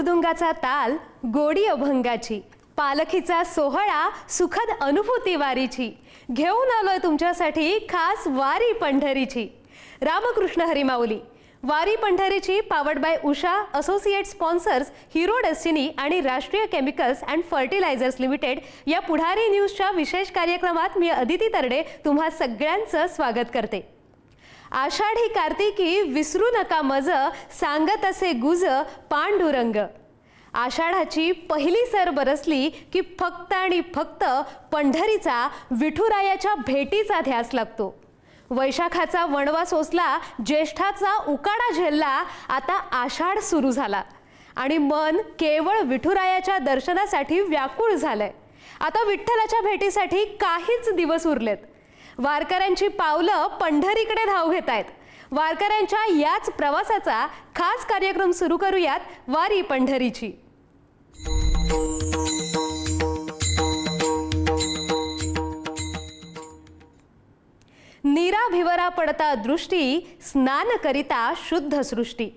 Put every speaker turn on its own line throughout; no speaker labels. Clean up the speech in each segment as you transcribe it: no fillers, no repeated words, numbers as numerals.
मृदुंगाचा ताल, गोडी अभंगाची, पालखीचा सोहळा, सुखद अनुभूती वारीची, घेऊन आलोय तुमच्यासाठी खास वारी पंढरीची। रामकृष्ण हरी माऊली। वारी पंढरीची powered by Usha, associate sponsors Hero Destiny आणि Rashtriya chemicals and fertilisers limited या पुढारी न्यूजच्या विशेष कार्यक्रमात मी अदिती तरडे तुम्हा सगळ्यांचं स्वागत करते। आषाढी कार्तिकी विसरू नका मज, सांगत असे गुज पांडुरंग। आषाढाची पहिली सर बरसली की फक्त आणि फक्त पंढरीचा, विठुरायाच्या भेटीचा ध्यास लागतो। वैशाखाचा वणवा सोसला, ज्येष्ठाचा उकाडा झेलला, आता आषाढ सुरू झाला आणि मन केवळ विठुरायाच्या दर्शनासाठी व्याकुळ झालंय। आता विठ्ठलाच्या भेटीसाठी काहीच दिवस उरलेत। वारकऱ्यांची पावलं पंढरीकडे धाव घेत आहेत। वारकऱ्यांच्या याच प्रवासाचा खास कार्यक्रम सुरू करूयात, वारी पंढरीची। नीरा भिवरा पडता दृष्टी, स्नान करिता शुद्ध सृष्टी।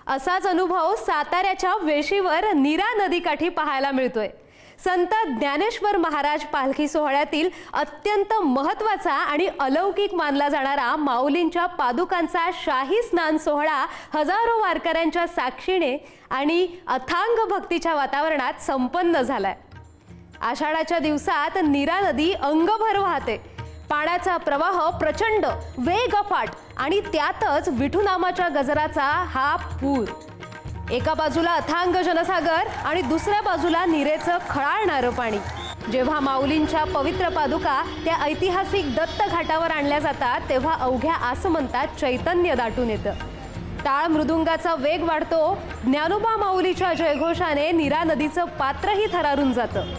असाच अनुभव साताऱ्याच्या वेशीवर नीरा नदीकाठी पाहायला मिळतोय। संत ज्ञानेश्वर महाराज पालखी सोहळ्यातील अत्यंत महत्त्वाचा आणि अलौकिक मानला जाणारा माऊलींच्या पादुकांचा शाही स्नान सोहळा हजारो वारकऱ्यांच्या साक्षीने आणि अथांग भक्तीच्या वातावरणात संपन्न झालाय। आषाढाच्या दिवसात नीरा नदी अंगभर वाहते। पाण्याचा प्रवाह प्रचंड, वेग अफाट आणि त्यातच विठुनामाच्या गजराचा हा पूर। एका बाजूला अथांग जनसागर आणि दुसऱ्या बाजूला नीरेचं खळाळणारं पाणी। जेव्हा माऊलींच्या पवित्र पादुका त्या ऐतिहासिक दत्त घाटावर आणल्या जातात तेव्हा अवघ्या आसमंतात चैतन्य दाटून येतं। टाळ मृदुंगाचा वेग वाढतो। ज्ञानोबा माऊलीच्या जयघोषाने नीरा नदीचं पात्रही थरारून जातं।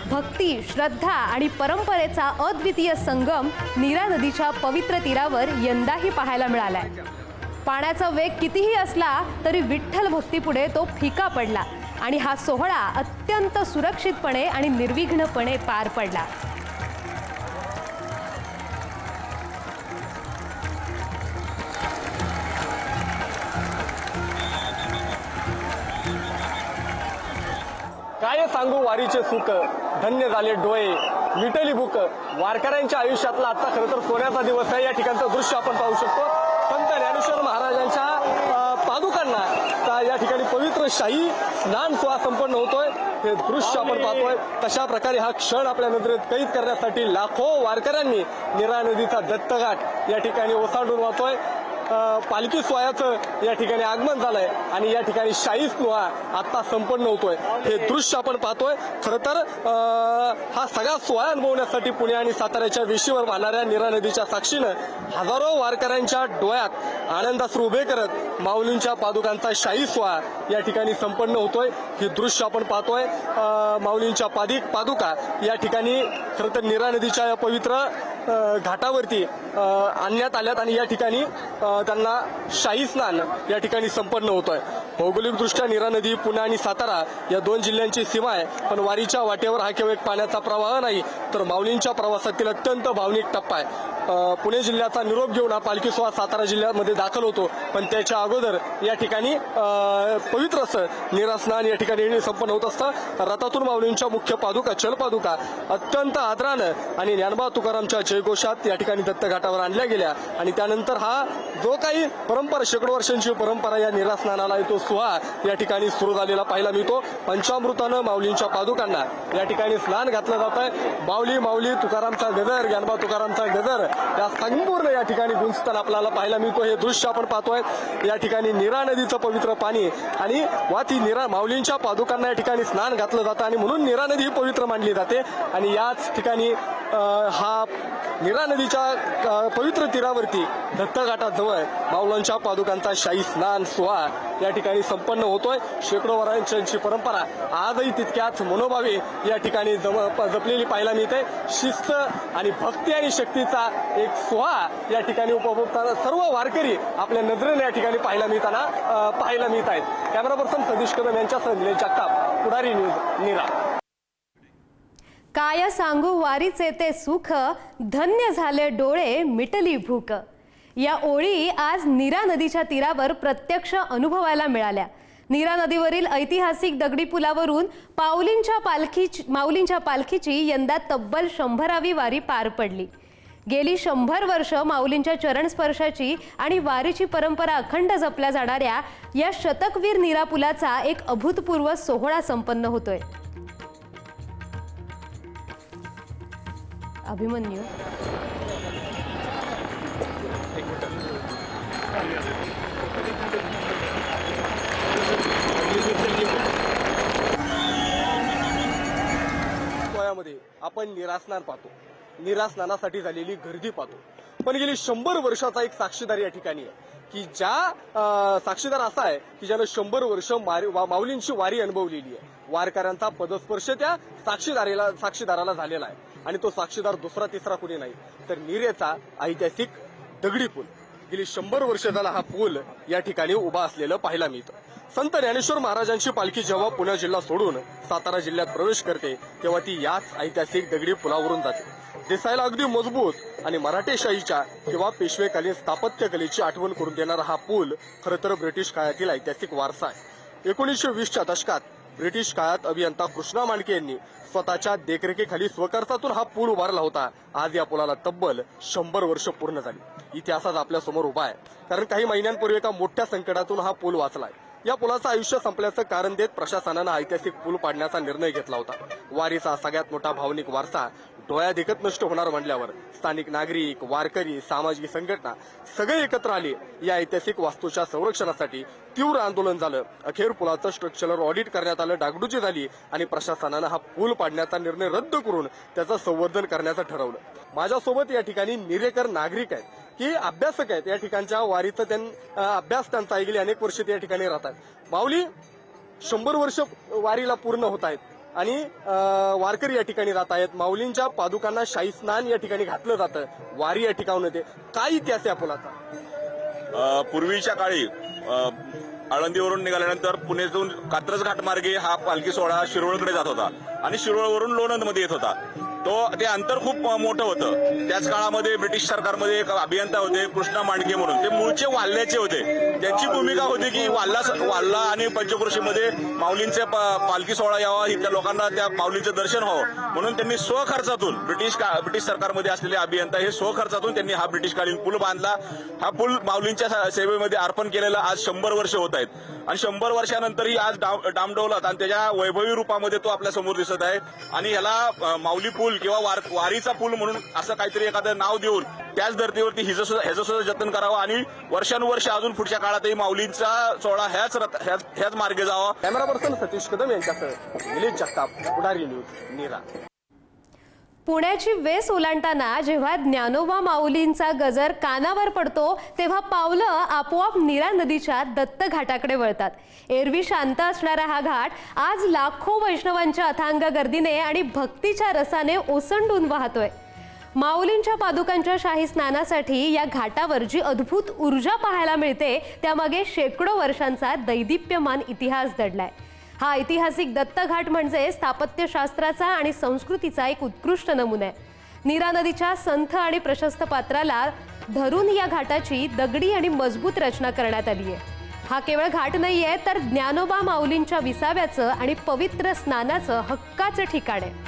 भक्ती, श्रद्धा आणि परंपरेचा अद्वितीय संगम नीरा नदीच्या पवित्र तीरावर यंदाही पाहायला मिळालाय। पाण्याचा वेग कितीही असला तरी विठ्ठल भक्तीपुढे तो फिका पडला आणि हा सोहळा अत्यंत सुरक्षितपणे आणि निर्विघ्नपणे पार पडला।
काय सांगू वारीचे सुख, धन्य झाले डोळे, मिटली भूक। वारकऱ्यांच्या आयुष्यातला आता खरं तर सोन्याचा दिवस आहे। या ठिकाणचं दृश्य आपण पाहू शकतो। संत ज्ञानेश्वर महाराजांच्या पादुकांना या ठिकाणी पवित्र शाही स्नान सोहळा संपन्न होतोय। हे दृश्य आपण पाहतोय। तशा प्रकारे हा क्षण आपल्या नजरेत कैद करण्यासाठी लाखो वारकऱ्यांनी नीरा नदीचा दत्तघाट या ठिकाणी ओसांडून वाहतोय। पालखी सोहळ्याचं या ठिकाणी आगमन झालंय आणि या ठिकाणी शाही सोहळा आता संपन्न होतोय। हे दृश्य आपण पाहतोय। खरं तर हा सगळा सोहळा अनुभवण्यासाठी पुणे आणि साताऱ्याच्या वेशीवर वाहणाऱ्या नीरा नदीच्या साक्षीनं हजारो वारकऱ्यांच्या डोळ्यात आनंदाश्रू उभे करत माऊलींच्या पादुकांचा शाही सोहळा या ठिकाणी संपन्न होतोय। हे दृश्य आपण पाहतोय। माऊलींच्या पादुका या ठिकाणी खरं तर नीरा नदीच्या या पवित्र घाटावरती आणण्यात आल्यात आणि या ठिकाणी त्यांना शाही स्नान या ठिकाणी संपन्न होतोय। भौगोलिकदृष्ट्या नीरा नदी पुणे आणि सातारा या दोन जिल्ह्यांची सीमा आहे, पण वारीच्या वाटेवर हा केवळ एक पाण्याचा प्रवाह नाही तर माऊलींच्या प्रवासातील अत्यंत भावनिक टप्पा आहे। पुणे जिल्ह्याचा निरोप घेऊन हा पालखी सोहळा सातारा जिल्ह्यामध्ये दाखल होतो, पण त्याच्या अगोदर या ठिकाणी पवित्र असं नीरा स्नान या ठिकाणी संपन्न होत असतं। रथातून माऊलींच्या मुख्य पादुका, चलपादुका अत्यंत आदरानं आणि ज्ञानोबा तुकारामच्या जयघोषात या ठिकाणी दत्तघाटावर आणल्या गेल्या आणि त्यानंतर हा जो काही परंपरा, शेकडो वर्षांची परंपरा या नीरा स्नानाला तो सोहळा या ठिकाणी सुरू झालेला पाहायला मिळतो। पंचामृतानं माऊलींच्या पादुकांना या ठिकाणी स्नान घातलं जात आहे। माऊली माऊली तुकारामचा गजर, ज्ञानोबा तुकारामचा गजर या संपूर्ण या ठिकाणी गुंजताना आपल्याला पाहायला मिळतो। हे दृश्य आपण पाहतोय। या ठिकाणी नीरा नदीचं पवित्र पाणी आणि ती नीरा माऊलींच्या पादुकांना या ठिकाणी स्नान घातलं जातं आणि म्हणून नीरा नदी ही पवित्र मानली जाते। आणि याच ठिकाणी हा नीरा नदीच्या पवित्र तीरावरती दत्तघाटाजवळ माऊलींच्या पादुकांचा शाही स्नान सोहळा या ठिकाणी संपन्न होतोय। शेकडो वर्षांची परंपरा आजही तितक्याच मनोभावे या ठिकाणी जपलेली पाहायला मिळते। शिस्त आणि भक्ती आणि शक्तीचा एक सोहळा या ठिकाणी उपभोगताना सर्व वारकरी आपल्या नजरेने या ठिकाणी पाहायला मिळत आहेत। कॅमेरा पर्सन सतीश कदम यांच्यासह निलेश जगताप, पुढारी न्यूज, नीरा।
काय सांगू वारीचे ते सुख, धन्य झाले डोळे, मिटली भूक। या ओळी आज नीरा नदीच्या तीरावर प्रत्यक्ष अनुभवायला मिळाल्या। नीरा नदीवरील ऐतिहासिक दगडी पुलावरून माऊलींच्या पालखीची यंदा तब्बल 100वी वारी पार पडली। गेली 100 वर्ष माऊलींच्या चरणस्पर्शाची आणि वारीची परंपरा अखंड जपल्या जाणाऱ्या या शतकवीर नीरा पुलाचा एक अभूतपूर्व सोहळा संपन्न होतोय। अभिमन्यू
आपण निरास्नान पाहतो, निरास्नानासाठी झालेली गर्दी पाहतो, पण गेली 100 वर्षाचा एक साक्षीदार या ठिकाणी आहे की ज्या साक्षीदार असा आहे की ज्यानं 100 वर्ष माऊलींची वारी अनुभवलेली आहे। वारकऱ्यांचा पदस्पर्श त्या साक्षीदाराला झालेला आहे आणि तो साक्षीदार दुसरा तिसरा कुणी नाही तर नीरेचा ऐतिहासिक दगडी पूल। गेली 100 वर्ष झाला हा पूल या ठिकाणी उभा असलेलं पाहायला मिळतं। संत ज्ञानेश्वर महाराजांची पालखी जेव्हा पुणे जिल्हा सोडून सातारा जिल्ह्यात प्रवेश करते तेव्हा ती याच ऐतिहासिक दगडी पुलावरून जाते। दिसायला अगदी मजबूत आणि मराठेशाहीच्या किंवा पेशवेकालीन स्थापत्यकलेची आठवण करून देणारा हा पूल खरं तर ब्रिटिश काळातील ऐतिहासिक वारसा आहे। 1920च्या दशकात ब्रिटिश काळात अभियंता कृष्णा मांडके यांनी स्वतःच्या देखरेखीखाली स्वखर्चातून हा पूल उभारला होता। आज या पुलाला तब्बल 100 वर्ष पूर्ण झाली। इतिहासात आपल्या समोर उभा आहे कारण काही महिन्यांपूर्वी एका मोठ्या संकटातून हा पूल वाचलाय। या पुलाचं आयुष्य संपल्याचं कारण देत प्रशासनानं ऐतिहासिक पूल पाडण्याचा निर्णय घेतला होता। वारीचा सगळ्यात मोठा भावनिक वारसा डोळ्या देखत नष्ट होणार म्हणल्यावर स्थानिक नागरिक, वारकरी, सामाजिक संघटना सगळे एकत्र आले या ऐतिहासिक वास्तूच्या संरक्षणासाठी। तीव्र आंदोलन झालं। अखेर पुलाचं स्ट्रक्चरल ऑडिट करण्यात आलं, डागडुजी झाली आणि प्रशासनानं हा पूल पाडण्याचा निर्णय रद्द करून त्याचं संवर्धन करण्याचं ठरवलं। माझ्यासोबत या ठिकाणी निरेकर नागरिक आहेत की अभ्यासक आहेत। या ठिकाणच्या वारीचा अभ्यास त्यांचा आहे, गेली अनेक वर्ष ते या ठिकाणी राहतात। माऊली 100 वर्ष वारीला पूर्ण होत आहेत आणि वारकरी या ठिकाणी राहत आहेत। माऊलींच्या पादुकांना शाही स्नान या ठिकाणी घातलं जातं, वारी या ठिकाणी होते। काय इतिहास आहे पुलाचा?
पूर्वीच्या काळी आळंदीवरून निघाल्यानंतर पुण्यातून कात्रज घाट मार्गे हा पालखी सोहळा शिरोळकडे जात होता आणि शिरोळवरून लोणंदमध्ये येत होता। ते अंतर खूप मोठं होतं। त्याच काळामध्ये ब्रिटिश सरकारमध्ये एक अभियंता होते कृष्णा मांडके म्हणून, ते मूळचे वाल्ल्याचे होते। त्यांची भूमिका होती की वाल्ला आणि पंचक्रोशीमध्ये माऊलींचे पालखी सोहळा यावा, इथल्या लोकांना त्या माऊलींचं दर्शन व्हावं म्हणून त्यांनी स्वखर्चातून ब्रिटिश सरकारमध्ये असलेले अभियंता हे स्वखर्चातून त्यांनी हा ब्रिटिशकालीन पूल बांधला। हा पूल माऊलींच्या सेवेमध्ये अर्पण केलेला आज 100 वर्ष होत आहेत आणि 100 वर्षानंतरही आज डामडौलात आणि त्याच्या वैभवी रूपामध्ये तो आपल्या समोर दिसत आहे। आणि ह्याला माऊली पूल किंवा वारीचा पूल म्हणून असं काहीतरी एखादं नाव देऊन त्याच धर्तीवरती ह्याचं सुद्धा जतन करावं आणि वर्षानुवर्ष अजून पुढच्या काळातही माऊलींचा सोहळा ह्याच मार्गे जावा।
कॅमेरा पर्सन सतीश कदम यांच्यासह निलेश जगताप, पुढारी न्यूज, नीरा।
पुण्याची वेस ओलांडताना जेव्हा ज्ञानोबा माऊलींचा गजर कानावर पडतो तेव्हा पावलं आपोआप नीरा नदीच्या दत्त घाटाकडे वळतात। एरवी शांत असणारा हा घाट आज लाखो वैष्णवांच्या अथांग गर्दीने आणि भक्तीच्या रसाने ओसंडून वाहतोय। माऊलींच्या पादुकांच्या शाही स्नानासाठी या घाटावर जी अद्भुत ऊर्जा पाहायला मिळते त्यामागे शेकडो वर्षांचा दैदिप्यमान इतिहास दडलाय। हा ऐतिहासिक दत्त घाट म्हणजे स्थापत्यशास्त्राचा आणि संस्कृतीचा एक उत्कृष्ट नमुना आहे। नीरा नदीच्या संथ आणि प्रशस्त पात्राला धरून या घाटाची दगडी आणि मजबूत रचना करण्यात आली आहे। हा केवळ घाट नाहीये तर ज्ञानोबा माऊलींच्या विसाव्याचं आणि पवित्र स्नानाचं हक्काचं ठिकाण आहे।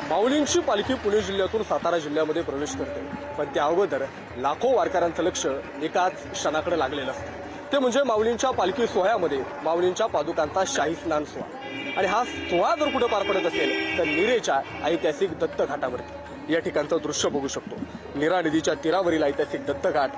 माऊलींची पालखी पुणे जिल्ह्यातून सातारा जिल्ह्यामध्ये प्रवेश करते, पण त्या अगोदर लाखो वारकऱ्यांचं लक्ष एकाच क्षणाकडे लागलेलं असतं। ते म्हणजे माऊलींच्या पालखी सोहळ्यामध्ये माऊलींच्या पादुकांचा शाही स्नान सोहळा। आणि हा सोहळा जर कुठे पार पडत असेल तर नीरेच्या ऐतिहासिक दत्त घाटावरती। या ठिकाणचं दृश्य बघू शकतो। नीरा नदीच्या तीरावरील ऐतिहासिक दत्त घाट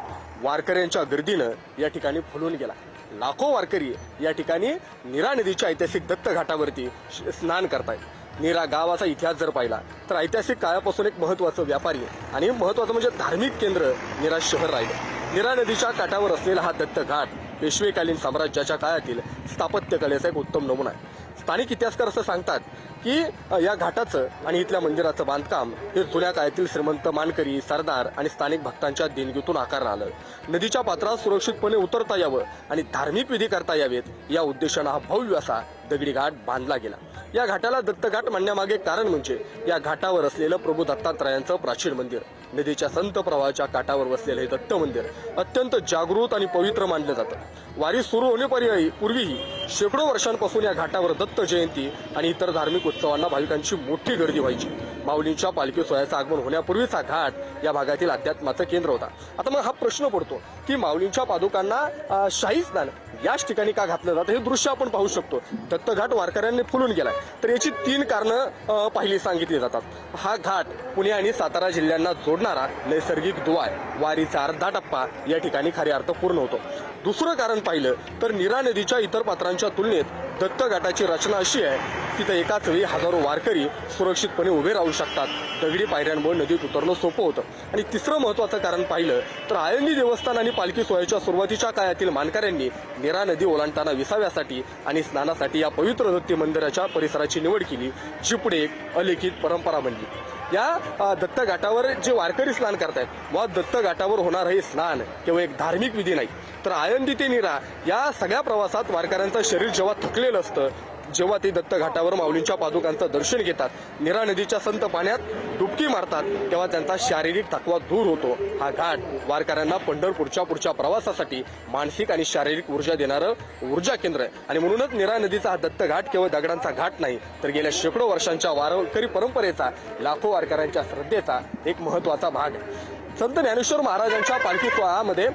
वारकऱ्यांच्या गर्दीनं या ठिकाणी फुलून गेला। लाखो वारकरी या ठिकाणी नीरा नदीच्या ऐतिहासिक दत्त घाटावरती स्नान करतायत। नीरा गावाचा इतिहास जर पाहिला तर ऐतिहासिक काळापासून एक महत्त्वाचं व्यापारी आणि महत्त्वाचं म्हणजे धार्मिक केंद्र नीरा शहर राहिलं। नीरा नदीच्या काठावर असलेला हा दत्त घाट पेशवेकालीन साम्राज्याच्या काळातील स्थापत्यकलेचा एक उत्तम नमुना आहे। स्थानिक इतिहासकार असं सांगतात की या घाटाचं आणि इथल्या मंदिराचं बांधकाम हे जुन्या काळातील श्रीमंत मानकरी, सरदार आणि स्थानिक भक्तांच्या देणगीतून आकारलं आलं. नदीच्या पात्रात सुरक्षितपणे उतरता यावं आणि धार्मिक विधी करता यावेत या उद्देशानं हा भव्य असा दगडी घाट बांधला गेला. या घाटाला दत्तघाट म्हणण्यामागे कारण म्हणजे या घाटावर असलेलं प्रभू दत्तात्रयांचं प्राचीन मंदिर. नदीच्या संत प्रवाहाच्या काठावर वसलेलं हे दत्त मंदिर अत्यंत जागृत आणि पवित्र मानलं जातं. वारी सुरू होण्यापूर्वीही शेकडो वर्षांपासून या घाटावर दत्त जयंती आणि इतर धार्मिक उत्सवांना भाविकांची मोठी गर्दी व्हायची. माऊलींच्या पालखी सोहळ्याचं आगमन होण्यापूर्वीचा घाट या भागातील अध्यात्माचं केंद्र होता. आता मग हा प्रश्न पडतो की माऊलींच्या पादुकांना शाही स्नान याच ठिकाणी का घातलं जातं? हे दृश्य आपण पाहू शकतो. दत्तघाट वारकऱ्यांनी फुलून गेलाय. तर याची 3 कारणं पहिली सांगितली जातात. हा घाट पुणे आणि सातारा जिल्ह्यांना जोडणारा नैसर्गिक दुवा आहे. वारीचा अर्धा टप्पा या ठिकाणी खऱ्या अर्थ पूर्ण होतो. दुसरं कारण पाहिलं तर नीरा नदीच्या इतर पात्रांच्या तुलनेत दत्तघाटाची रचना अशी आहे की तिथं एकाच वेळी हजारो वारकरी सुरक्षितपणे उभे राहू शकतात. दगडी पायऱ्यांमुळे नदीत उतरणं सोपं होतं. आणि तिसरं महत्त्वाचं कारण पाहिलं तर आळंदी देवस्थान आणि पालखी सोहळ्याच्या सुरुवातीच्या काळातील मानकऱ्यांनी नीरा नदी ओलांडताना विसाव्यासाठी आणि स्नानासाठी या पवित्र दत्त मंदिराच्या परिसराची निवड केली, जी पुढे एक अलिखित परंपरा बनली. या दत्तघाटावर जे वारकरी स्नान करतायत व दत्तघाटावर होणार हे स्नान केवळ एक धार्मिक विधी नाही, तर आळंदी ते नीरा या सगळ्या प्रवासात वारकऱ्यांचं शरीर जेव्हा थकलेलं असतं, जेव्हा ते दत्तघाटावर माऊलींच्या पादुकांचं दर्शन घेतात, नीरा नदीच्या संत पाण्यात डुबकी मारतात, तेव्हा त्यांचा शारीरिक थकवा दूर होतो. हा घाट वारकऱ्यांना पंढरपूरच्या पुढच्या प्रवासासाठी मानसिक आणि शारीरिक ऊर्जा देणारं ऊर्जा केंद्र आहे. आणि म्हणूनच नीरा नदीचा हा दत्तघाट केवळ दगडांचा घाट नाही, तर गेल्या शेकडो वर्षांच्या वारकरी परंपरेचा, लाखो वारकऱ्यांच्या श्रद्धेचा एक महत्त्वाचा भाग आहे. संत ज्ञानेश्वर महाराजांच्या पालखी सोहळ्यामध्ये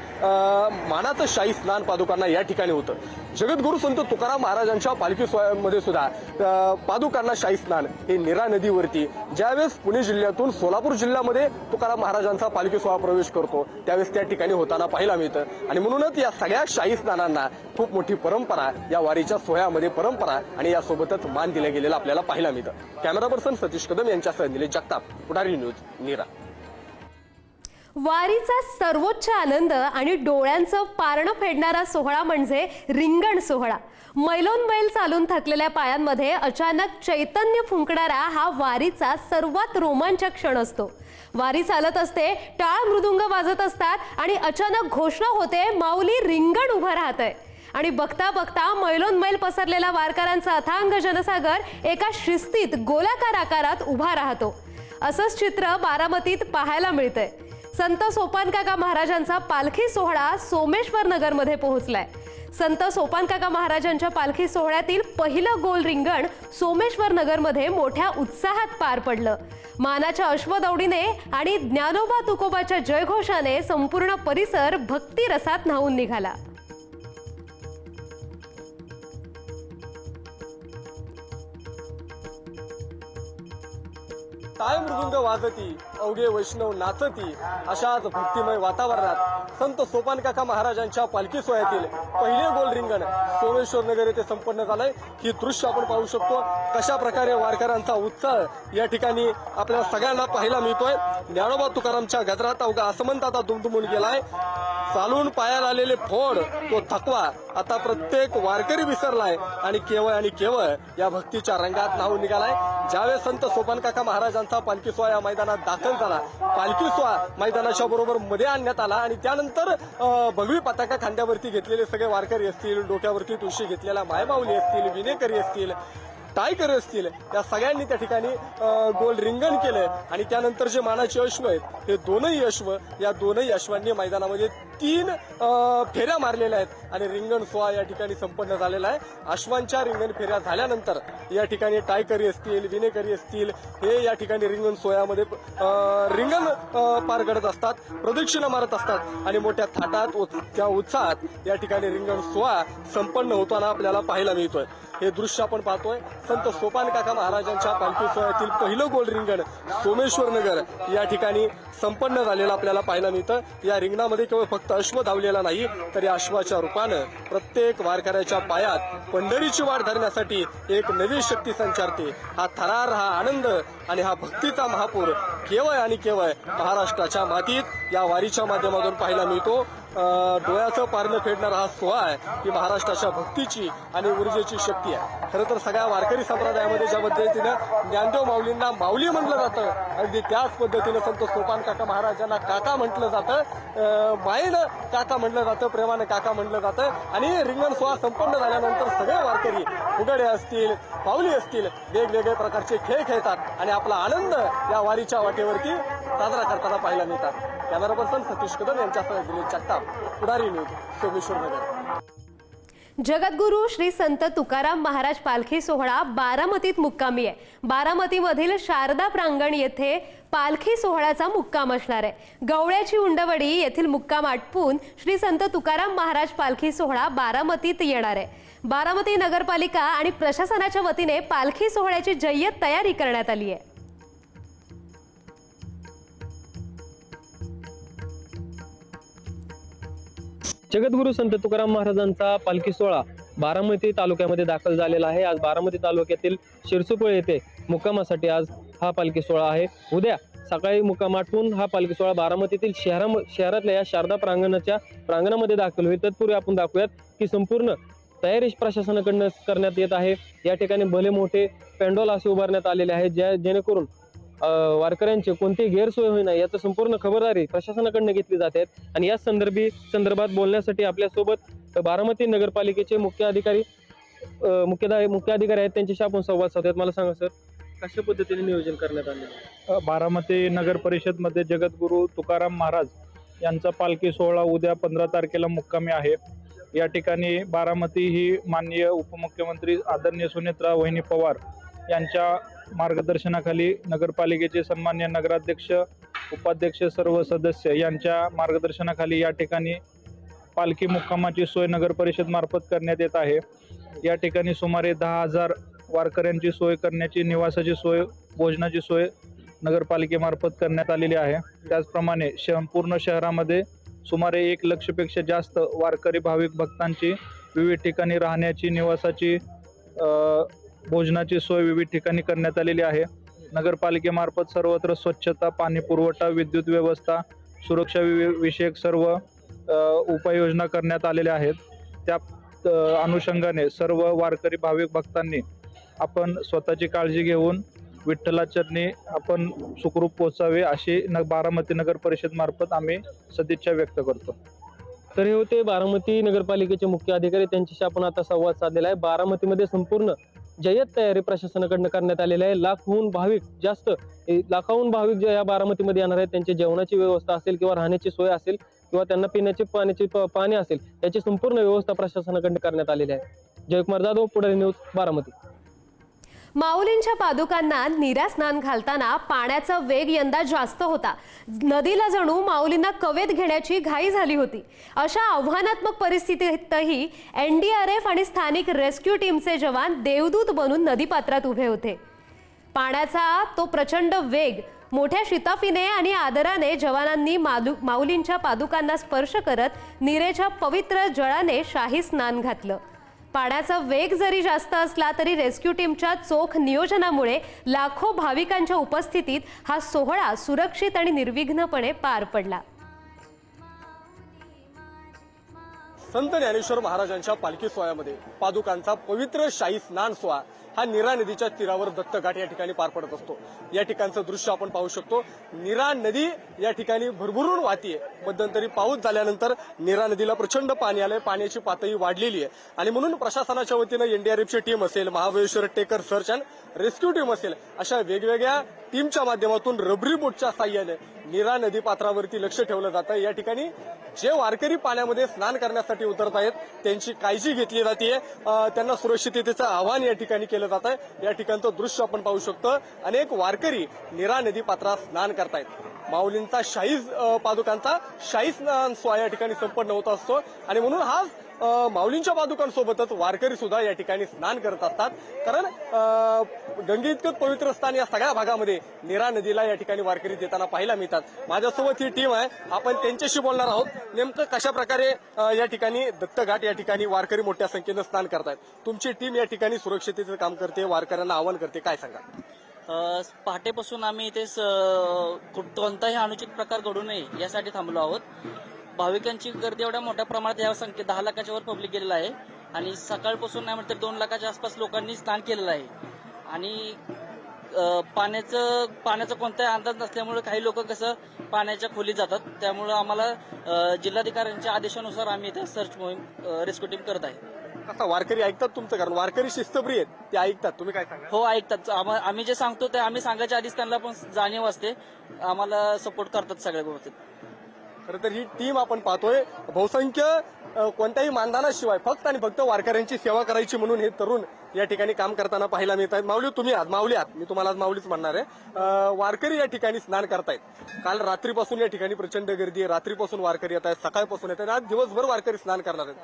मानाचं शाही स्नान पादुकांना या ठिकाणी होतं. जगद्गुरु संत तुकाराम महाराजांच्या पालखी सोहळ्यामध्ये सुद्धा पादुकांना शाही स्नान हे नीरा नदीवरती ज्यावेळेस पुणे जिल्ह्यातून सोलापूर जिल्ह्यामध्ये तुकाराम महाराजांचा पालखी सोहळा प्रवेश करतो त्यावेळेस त्या ठिकाणी होताना पाहायला मिळतं. आणि म्हणूनच या सगळ्या शाही स्नानांना खूप मोठी परंपरा, या वारीच्या सोहळ्यामध्ये परंपरा आणि यासोबतच मान दिलं गेलेलं आपल्याला पाहायला मिळतं. कॅमेरा पर्सन सतीश कदम यांच्यासह निलेश जगताप, पुढारी न्यूज, नीरा.
वारीचा सर्वोच्च आनंद आणि डोळ्यांचं पारणं फेडणारा सोहळा म्हणजे रिंगण सोहळा. मैलोनमैल चालून थकलेल्या पायांमध्ये अचानक चैतन्य फुंकणारा हा वारीचा सर्वात रोमांचक क्षण असतो. वारी चालत असते, टाळ मृदुंग वाजत असतात आणि अचानक घोषणा होते, माऊली रिंगण उभं राहतंय. आणि बघता बघता मैलोनमैल पसरलेला वारकऱ्यांचा अथांग जनसागर एका शिस्तीत गोलाकार आकारात उभा राहतो. असंच चित्र बारामतीत पाहायला मिळतंय. संत सोपानकाका महाराजांचा पालखी सोहळा सोमेश्वर नगरमध्ये पोहोचलाय. संत सोपानकाका महाराजांच्या पालखी सोहळ्यातील पहिलं गोल रिंगण सोमेश्वर नगरमध्ये मोठ्या उत्साहात पार पडलं. मानाच्या अश्वदौडीने आणि ज्ञानोबा तुकोबाच्या जयघोषाने संपूर्ण परिसर भक्तिरसात न्हाऊन निघाला.
टाळ मृदुंग वाजती, अवघे वैष्णव नाचती, अशाच भक्तिमय वातावरणात संत सोपानकाका महाराजांच्या पालखी सोहळ्यातील पहिले गोल रिंगण सोमेश्वर नगर येथे संपन्न झालंय. ही दृश्य आपण पाहू शकतो. कशा प्रकारे वारकऱ्यांचा उत्साह या ठिकाणी आपल्याला सगळ्यांना पाहायला मिळतोय. ज्ञानोबा तुकारामच्या गजरात अवघा आसमंत आता दुमदुमून गेलाय. चालून पायाला आलेले फोड, तो थकवा आता प्रत्येक वारकरी विसरलाय आणि केवळ या भक्तीच्या रंगात न्हाऊन निघालाय. ज्यावेळेस संत सोपानकाका महाराजांचा पालखी सोहळा या मैदानात दाखल झाला, पालखी सोहळा मैदानाच्या बरोबर मध्ये आणण्यात आला आणि त्यानंतर भगवी पताका खांद्यावरती घेतलेले सगळे वारकरी असतील, डोक्यावरती तुळशी घेतलेल्या मायमाऊली असतील, विनेकरी असतील, टाळकरी असतील, या सगळ्यांनी त्या ठिकाणी गोल रिंगण केलंय. आणि त्यानंतर जे मानाचे अश्व आहेत, हे दोनही अश्व, या दोनही अश्वांनी मैदानामध्ये 3 फेऱ्या मारलेल्या आहेत आणि रिंगण सोहळा या ठिकाणी संपन्न झालेला आहे. अश्वांच्या रिंगण फेऱ्या झाल्यानंतर या ठिकाणी टाळकरी असतील, विनेकरी असतील, हे या ठिकाणी रिंगण सोहळ्यामध्ये रिंगण पार करत असतात, प्रदक्षिणा मारत असतात आणि मोठ्या थाटात त्या उत्साहात या ठिकाणी रिंगण सोहळा संपन्न होताना आपल्याला पाहायला मिळतोय. हे दृश्य आपण पाहतोय. संत सोपानकाका महाराजांच्या पालखी सोहळ्यातील पहिलं गोल रिंगण सोमेश्वर नगर या ठिकाणी संपन्न झालेलं आपल्याला पाहायला मिळतं. या रिंगणामध्ये केवळ फक्त अश्व धावलेला नाही, तर या अश्वाच्या रूपानं प्रत्येक वारकऱ्याच्या पायात पंढरीची वाट धरण्यासाठी एक नवी शक्ती संचारते. हा थरार, हा आनंद आणि हा भक्तीचा महापूर केवळ आणि केवळ महाराष्ट्राच्या मातीत या वारीच्या माध्यमातून पाहायला मिळतो. डोळ्याचं पारणं फेडणारा हा सोहळा आहे ही महाराष्ट्राच्या भक्तीची आणि ऊर्जेची शक्ती आहे. खरं तर सगळ्या वारकरी संप्रदायामध्ये ज्या पद्धतीनं ज्ञानदेव माऊलींना माऊली म्हटलं जातं, अगदी त्याच पद्धतीनं संत सोपान काका महाराजांना काका म्हटलं जातं, मायेनं काका म्हटलं जातं, प्रेमानं काका म्हटलं जातं. आणि रिंगण सोहळा संपन्न झाल्यानंतर सगळे वारकरी फुगडे असतील, पाऊली असतील, वेगवेगळे प्रकारचे खेळ खेळतात आणि आपला आनंद या वारीच्या वाटेवरती साजरा करताना पाहायला मिळतात. कॅमेरा पर्सन सतीश कदम यांच्यासह दिलीप जगताप, पुढारी न्यूज, सोमेश्वर नगर.
जगद्गुरू श्री संत तुकाराम महाराज पालखी सोहळा बारामतीत मुक्कामी आहे. बारामतीमधील शारदा प्रांगण येथे पालखी सोहळ्याचा मुक्काम असणार आहे. गवळ्याची उंडवडी येथील मुक्काम आटपून श्री संत तुकाराम महाराज पालखी सोहळा बारामतीत येणार आहे. बारामती नगरपालिका आणि प्रशासनाच्या वतीने पालखी सोहळ्याची जय्यत तयारी करण्यात आली आहे.
जगद्गुरू संत तुकाराम महाराजांचा पालखी सोहळा बारामती तालुक्यामध्ये दाखल झालेला आहे. आज बारामती तालुक्यातील शिरसुपळ येथे मुक्कामासाठी आज हा पालखी सोहळा आहे. उद्या सकाळी मुक्काम आटपून हा पालखी सोहळा बारामतीतील शहरातल्या या शारदा प्रांगणामध्ये दाखल होईल. तत्पूर्वी आपण दाखवूयात की संपूर्ण तयारी प्रशासनाकडून करण्यात येत आहे. या ठिकाणी भले मोठे पेंडॉल असे उभारण्यात आलेले आहेत जेणेकरून वारकऱ्यांची कोणतीही गैरसोय होईना याची संपूर्ण खबरदारी प्रशासनाकडून घेतली जाते. आणि या संदर्भात बोलण्यासाठी आपल्यासोबत बारामती नगरपालिकेचे मुख्य अधिकारी आहेत, त्यांच्याशी आपण संवाद साधूयात. मला सांगा सर, कशा पद्धतीने नियोजन करण्यात आले?
बारामती नगर परिषदमध्ये जगद्गुरू तुकाराम महाराज यांचा पालखी सोहळा उद्या 15 तारखेला मुक्कामी आहे. या ठिकाणी बारामती ही माननीय उपमुख्यमंत्री आदरणीय सुनेत्रा वहिनी पवार यांच्या मार्गदर्शनाखाली नगरपालिकेचे सन्मान्य नगराध्यक्ष, उपाध्यक्ष, सर्व सदस्य यांच्या मार्गदर्शनाखाली या ठिकाणी पालखी मुक्कामाची सोय नगर परिषद मार्फत करण्यात येत आहे. या ठिकाणी सुमारे 10,000 वारकऱ्यांची सोय करण्याची, निवासाची सोय, भोजनाची सोय नगरपालिकेमार्फत करण्यात आलेली आहे. त्याचप्रमाणे संपूर्ण शहरामध्ये सुमारे 1 लाखापेक्षा जास्त वारकरी भाविक भक्तांची विविध ठिकाणी राहण्याची, निवासाची, भोजनाची सोय विविध ठिकाणी करण्यात आलेली आहे. नगरपालिकेमार्फत सर्वत्र स्वच्छता, पाणी पुरवठा, विद्युत व्यवस्था, सुरक्षा विषयक सर्व उपाययोजना करण्यात आलेल्या आहेत. त्या अनुषंगाने सर्व वारकरी भाविक भक्तांनी आपण स्वतःची काळजी घेऊन विठ्ठलाचरणी आपण सुखरूप पोहोचावे अशी बारामती नगर परिषद मार्फत आम्ही सदिच्छा व्यक्त करतो.
तर हे होते बारामती नगरपालिकेचे मुख्य अधिकारी, त्यांच्याशी आपण आता संवाद साधलेला आहे. बारामतीमध्ये संपूर्ण जय्यत तयारी प्रशासनाकडून करण्यात आलेली आहे. लाखाहून भाविक जे या बारामतीमध्ये येणार आहेत त्यांची जेवणाची व्यवस्था असेल किंवा राहण्याची सोय असेल किंवा त्यांना पिण्याची पाणी असेल याची संपूर्ण व्यवस्था प्रशासनाकडून करण्यात आलेली आहे. जयकुमार जाधव, पुढारी न्यूज, बारामती.
माऊलींच्या पादुकांना नीरा स्नान घालताना पाण्याचा वेग यंदा जास्त होता. नदीला जणू माऊलींना कवेत घेण्याची घाई झाली होती. अशा आव्हानात्मक परिस्थितीतही NDRF आणि स्थानिक रेस्क्यू टीमचे जवान देवदूत बनून नदीपात्रात उभे होते. पाण्याचा तो प्रचंड वेग, मोठ्या शिताफीने आणि आदराने जवानांनी माऊलींच्या पादुकांना स्पर्श करत नीरेच्या पवित्र जळाने शाही स्नान घातलं. पाण्याचा वेग जरी जास्त असला तरी रेस्क्यू टीमच्या चोख नियोजनामुळे लाखो भाविकांच्या उपस्थितीत हा सोहळा सुरक्षित आणि निर्विघ्नपणे पार पडला.
संत ज्ञानेश्वर महाराजांच्या पालखी सोहळ्यामध्ये पादुकांचा पवित्र शाही स्नान सोहळा हा नीरा नदीच्या तीरावर दत्तघाट या ठिकाणी पार पडत असतो. या ठिकाणचं दृश्य आपण पाहू शकतो. नीरा नदी या ठिकाणी भरभरून वाहतीये. मध्यंतरी पाऊस झाल्यानंतर नीरा नदीला प्रचंड पाणी आलंय, पाण्याची पातळी वाढलेली आहे आणि म्हणून प्रशासनाच्या वतीनं NDRFची टीम असेल, Mahabaleshwar taker search and rescue team असेल, अशा वेगवेगळ्या टीमच्या माध्यमातून रबरी बोटच्या साह्याने नीरा नदी पात्रावरती लक्ष ठेवलं जातं. या ठिकाणी जे वारकरी पाण्यामध्ये स्नान करण्यासाठी उतरत आहेत त्यांची काळजी घेतली जाते. त्यांना सुरक्षिततेचं आवाहन या ठिकाणी केलं जात आहे. या ठिकाणचं दृश्य आपण पाहू शकतो. अनेक वारकरी नीरा नदी पात्रात स्नान करतायत. माऊलींचा पादुकांचा शाही स्नान सोहळा या ठिकाणी संपन्न होत असतो आणि म्हणून हा माऊलींच्या पादुकांसोबतच वारकरी सुद्धा या ठिकाणी स्नान करत असतात. कारण गंगे इतकं पवित्र स्थान या सगळ्या भागामध्ये नीरा नदीला या ठिकाणी वारकरी देताना पाहायला मिळतात. माझ्यासोबत ही टीम आहे, आपण त्यांच्याशी बोलणार आहोत. नेमकं कशा प्रकारे या ठिकाणी दत्तघाट या ठिकाणी वारकरी मोठ्या संख्येनं स्नान करतायत, तुमची टीम या ठिकाणी सुरक्षिततेचं काम करते, वारकऱ्यांना आवाहन करते, काय सांगा?
पहाटेपासून आम्ही इथे कोणताही अनुचित प्रकार घडू नये यासाठी थांबलो आहोत. भाविकांची गर्दी एवढ्या मोठ्या प्रमाणात या संख्येत 10 लाखाच्या वर पब्लिक गेलेलं आहे आणि सकाळपासून नाही म्हटलं तर 2 लाखाच्या आसपास लोकांनी स्नान केलेलं आहे आणि पाण्याचा कोणताही अंदाज नसल्यामुळे काही लोक कसं पाण्याच्या खोलीत जातात. त्यामुळे आम्हाला जिल्हाधिकाऱ्यांच्या आदेशानुसार आम्ही इथे सर्च मोहीम रेस्क्यू टीम करत आहे.
कसा वारकरी ऐकतात तुमचं? कारण वारकरी शिस्तप्रिय आहेत, ते ऐकतात. तुम्ही काय सांगा?
हो ऐकतात. आम्ही जे सांगतो ते आम्ही सांगायच्या आधीच त्यांना पण जाणीव असते, आम्हाला सपोर्ट करतात सगळ्या गोष्टीत.
खरं तर ही टीम आपण पाहतोय बहुसंख्य कोणत्याही मानधनाशिवाय फक्त आणि फक्त वारकऱ्यांची सेवा करायची म्हणून हे तरुण या ठिकाणी काम करताना पाहायला मिळत आहेत. माऊली तुम्ही आहात, माऊली आहात, मी तुम्हाला आज माऊलीच म्हणणार आहे. वारकरी या ठिकाणी स्नान करतायत. काल रात्रीपासून या ठिकाणी प्रचंड गर्दी आहे, रात्रीपासून वारकरी येत आहेत, सकाळपासून येत आहेत, आज दिवसभर वारकरी स्नान करणार आहेत.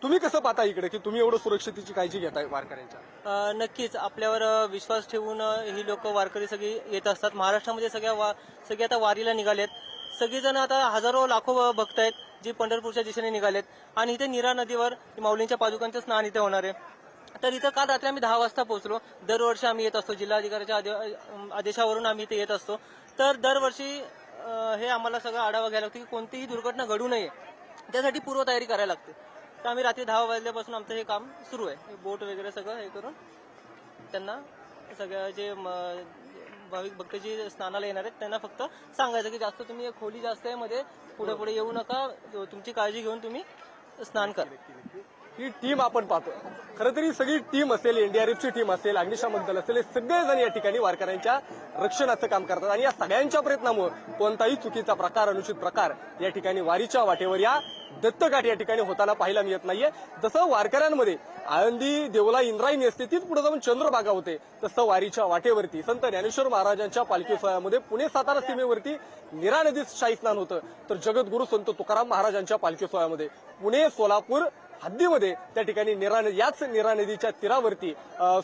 तुम्ही कसं पाहता इकडे की तुम्ही एवढं सुरक्षितेची काळजी घेताय वारकऱ्यांच्या?
नक्कीच आपल्यावर विश्वास ठेवून ही लोक वारकरी सगळी येत असतात. महाराष्ट्रामध्ये सगळे आता वारीला निघालेत. सगळेजण आता हजारो लाखो भक्त आहेत जे पंढरपूरच्या दिशेने निघालेत आणि इथे नीरा नदीवर माऊलींच्या पादुकांचं स्नान इथे होणार आहे. तर इथं काल रात्री आम्ही 10 वाजता पोहोचलो. दरवर्षी आम्ही येत असतो, जिल्हाधिकाऱ्याच्या आदेशावरून आम्ही इथे येत असतो. तर दरवर्षी हे आम्हाला सगळं आढावा घ्यायला लागतं की कोणतीही दुर्घटना घडू नये, त्यासाठी पूर्वतयारी करायला लागते. तर आम्ही रात्री 10 वाजल्यापासून आमचं हे काम सुरू आहे. बोट वगैरे सगळं हे करून त्यांना सगळ्या जे भाविक भक्त जे स्नानाला येणार आहेत त्यांना फक्त सांगायचं की जास्त तुम्ही खोली जास्त आहे मध्ये पुढे येऊ नका, तुमची काळजी घेऊन तुम्ही स्नान करा.
ही टीम आपण पाहतो. खरं तरी सगळी टीम असेल, एनडीआरएफची टीम असेल, अग्निशमन दल असेल, हे सगळेजण या ठिकाणी वारकऱ्यांच्या रक्षणाचं काम करतात आणि या सगळ्यांच्या प्रयत्नामुळे कोणताही चुकीचा प्रकार, अनुचित प्रकार या ठिकाणी वारीच्या वाटेवर या दत्तघाट या ठिकाणी होताना पाहायला मिळत नाहीये. जसं वारकऱ्यांमध्ये आळंदी देवला इंद्रायणी असते, तीच पुढे जाऊन चंद्रभागा होते, तसं वारीच्या वाटेवरती संत ज्ञानेश्वर महाराजांच्या पालखी सोहळ्यामध्ये पुणे सातारा सीमेवरती नीरा नदीत शाही स्नान होतं. तर जगद्गुरू संत तुकाराम महाराजांच्या पालखी सोहळ्यामध्ये पुणे सोलापूर हद्दीमध्ये त्या ठिकाणी याच नीरा नदीच्या तीरावरती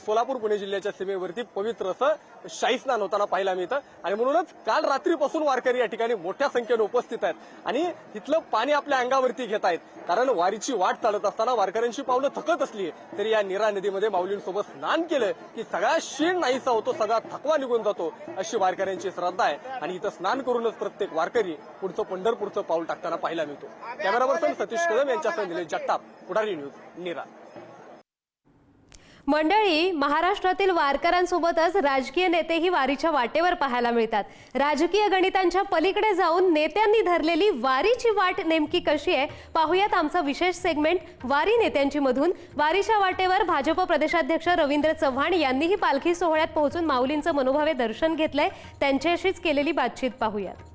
सोलापूर पुणे जिल्ह्याच्या सीमेवरती पवित्र असं शाही स्नान होताना पाहायला मिळतं. आणि म्हणूनच काल रात्रीपासून वारकरी या ठिकाणी मोठ्या संख्येने उपस्थित आहेत आणि तिथलं पाणी आपल्या अंगावरती घेत आहेत. कारण वारीची वाट चालत असताना वारकऱ्यांची पावलं थकत असली तरी या नीरा नदीमध्ये माऊलींसोबत स्नान केलं की सगळा शीण नाहीसा होतो, सगळा थकवा निघून जातो, अशी वारकऱ्यांची श्रद्धा आहे. आणि इथं स्नान करूनच प्रत्येक वारकरी पुढचं पंढरपूरचं पाऊल टाकताना पाहायला मिळतो. कॅमेरा पर्सन सतीश कदम यांच्यासह निलेश जगताप, पुढारी न्यूज, नीरा.
मंडळी, महाराष्ट्रातील वारकऱ्यांसोबतच राजकीय नेतेही वारीच्या वाटेवर पाहायला मिळतात. राजकीय गणितांच्या पलीकडे जाऊन नेत्यांनी धरलेली वारीची वाट नेमकी कशी आहे पाहूयात आमचा विशेष सेगमेंट वारी नेत्यांची मधून. वारीच्या वाटेवर भाजप प्रदेशाध्यक्ष रवींद्र चव्हाण यांनीही पालखी सोहळ्यात पोहोचून माऊलींचं मनोभावे दर्शन घेतलंय. त्यांच्याशीच केलेली बातचीत पाहूयात.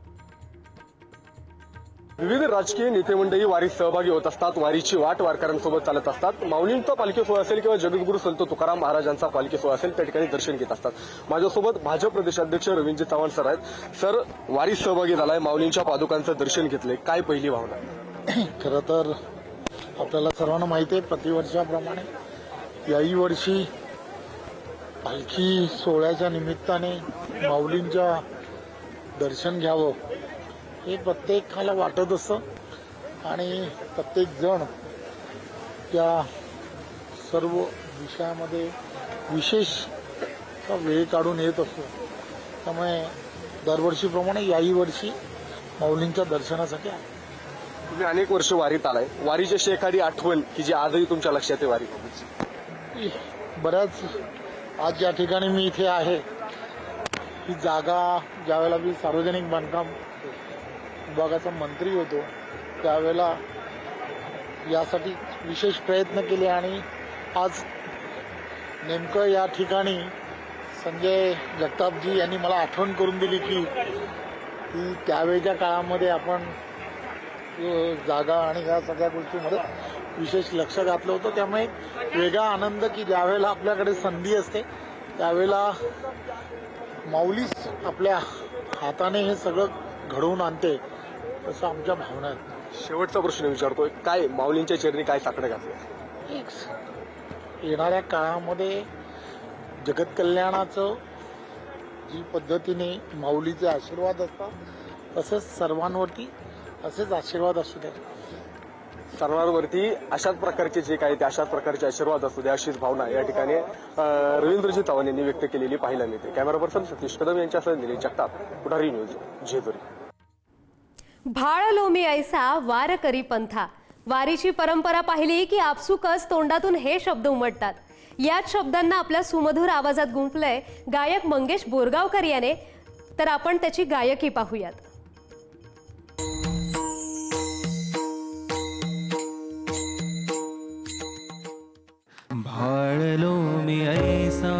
विविध राजकीय नेते मंडळी वारीत सहभागी होत असतात, वारीची वाट वारकऱ्यांसोबत चालत असतात. माऊलींचा पालखी सोहळा असेल किंवा जगद्गुरू संत तुकाराम महाराजांचा पालखी सोहळा असेल त्या ठिकाणी दर्शन घेत असतात. माझ्यासोबत भाजप प्रदेशाध्यक्ष रवींद्र चव्हाण सर आहेत. सर, वारीत सहभागी झालाय, माऊलींच्या पादुकांचं दर्शन घेतलंय, काय पहिली भावना?
खरं तर आपल्याला सर्वांना माहिती आहे, प्रतिवर्षाप्रमाणे याही वर्षी पालखी सोहळ्याच्या निमित्ताने माऊलींच्या दर्शन घ्यावं हे प्रत्येकाला वाटत असतं आणि प्रत्येक जण त्या सर्व विषयामध्ये विशेष वेळ काढून येत असतो. त्यामुळे दरवर्षीप्रमाणे याही वर्षी माऊलींच्या दर्शनासाठी आहे.
तुम्ही अनेक वर्ष वारीत आलाय, वारीची अशी एखादी आठवण की जी आजही तुमच्या लक्षात आहे वारी?
बऱ्याच आज ज्या ठिकाणी मी इथे आहे ही जागा ज्यावेळेला मी सार्वजनिक बांधकाम विभागाचा मंत्री होतो त्यावेळेला यासाठी विशेष प्रयत्न केले आणि आज नेमकं या ठिकाणी संजय जगतापजी यांनी मला आठवण करून दिली की त्यावेळच्या काळामध्ये आपण जागा आणि या सगळ्या गोष्टींमध्ये विशेष लक्ष घातलं होतं. त्यामुळे वेगळा आनंद की ज्यावेळेला आपल्याकडे संधी असते त्यावेळेला माऊलीच आपल्या हाताने हे सगळं घडवून आणते असं आमच्या भावना आहेत.
शेवटचा प्रश्न विचारतोय, काय माऊलींच्या चरणी काय साकडं घातलं?
येणाऱ्या काळामध्ये जगत कल्याणाचं जी पद्धतीने माऊलीचे आशीर्वाद असतात तसेच सर्वांवरती असेच आशीर्वाद असू द्या.
सर्वांवरती अशाच प्रकारचे जे काही ते अशाच प्रकारचे आशीर्वाद असू द्या अशीच भावना या ठिकाणी रवींद्रजी चव्हाण यांनी व्यक्त केलेली पाहायला मिळते. कॅमेरा पर्सन सतीश कदम यांच्यासह निलेश जगताप, पुढारी न्यूज, जेजुरी.
भाळ लोमी ऐसा वार करी पंथा. वारीची परंपरा पाहिली की आपसुकच तोंडातून हे शब्द उमटतात. याच शब्दांना आपल्या सुमधुर आवाजात गुंफलंय गायक मंगेश बोरगावकर याने. तर आपण त्याची गायकी पाहूयात.
भाळलो मी ऐसा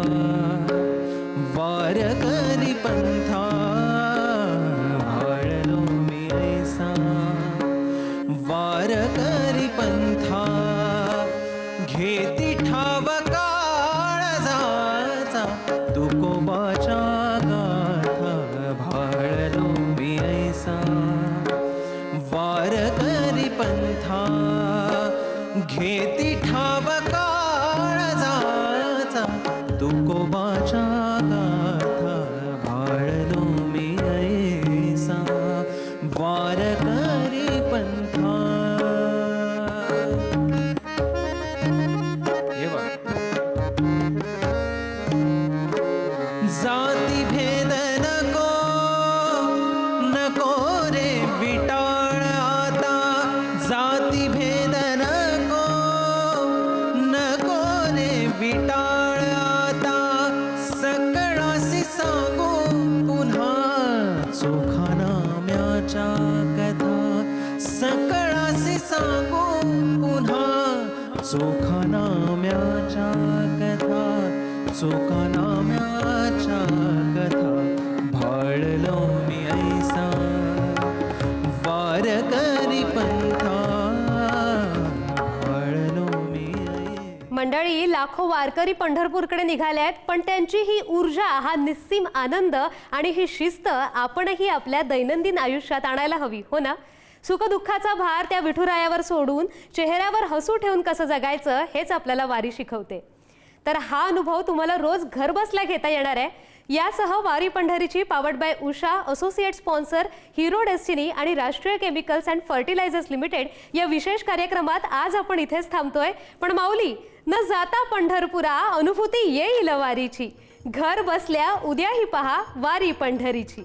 वार करी पंथा. भाळलो मी ऐसा वार करी पंथा. घेती ठाव काळजाचा तुकोबाच्या गाथा. भाळलो मी ऐसा वार करी पंथा. घेती ठाव काळजाचा तुकोबाच्या गाथा. भाळलो मी ऐसा वार करी पंथा. हे बघ. जाती भेद नको नको रे विटाळ आता. जाती भेद नको नको रे विटाळ आता. सकळासी सांगू पुन्हा चोखा नाम्याच्या कथा. सकळासी सांगू पुन्हा चोखा नाम्याच्या कथा. चोखा नाम्याच्या कथा. भाळलो मी ऐसा वार करी पंथा. भाळलो मी
मंडळी, लाखो वारकरी पंढरपूरकडे निघाले आहेत, पण त्यांची ही ऊर्जा, हा निस्सीम आनंद आणि ही शिस्त आपणही आपल्या दैनंदिन आयुष्यात आणायला हवी, हो ना? सुखदुःखाचा भार त्या विठुरायावर सोडून चेहऱ्यावर हसू ठेवून कसं जगायचं हेच आपल्याला वारी शिकवते. तर हा अनुभव तुम्हाला रोज घर बसल्या घेता येणार आहे. यासह वारी पंढरीची powered by Usha, associate sponsor Hero Destiny आणि Rashtriya chemicals and fertilisers limited या विशेष कार्यक्रमात आज आपण इथेच थांबतोय. पण माऊली, न जाता पंढरपुरा अनुभूती येईल वारीची. घर बसल्या उद्याही पहा वारी पंढरीची.